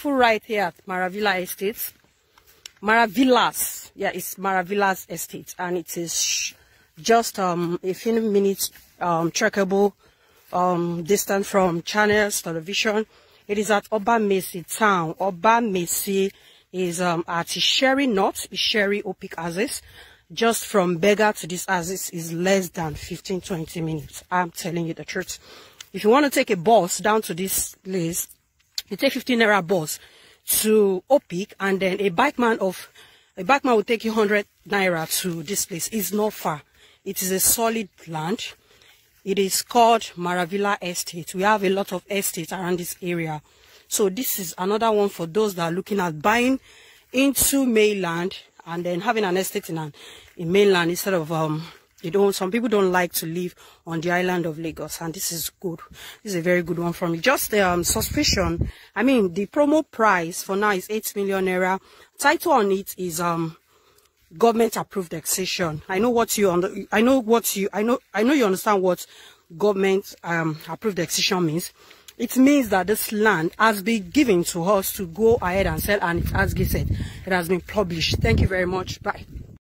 beautiful right here at Maravilla Estates. Maravillas, yeah, it's Maravillas Estate, and it is just a few minutes trackable distance from Channels Television. It is at Obamesi town. Obamesi is at Sherry North, Sherry Opik Axis. Just from Berger to this axis is less than 15-20 minutes. I'm telling you the truth. If you want to take a bus down to this place, you take 15 naira bus to Opik, and then a bikeman will take you 100 naira to this place. It's not far. It is a solid land. It is called Maravilla Estate. We have a lot of estates around this area. So this is another one for those that are looking at buying into mainland and then having an estate in mainland instead of some people don't like to live on the island of Lagos, and this is good. This is a very good one from me. Just suspicion. I mean, the promo price for now is 8 million naira. Title on it is government approved accession. I know you understand what government approved accession means. It means that this land has been given to us to go ahead and sell, and it, as Guy said, it has been published. Thank you very much. Bye.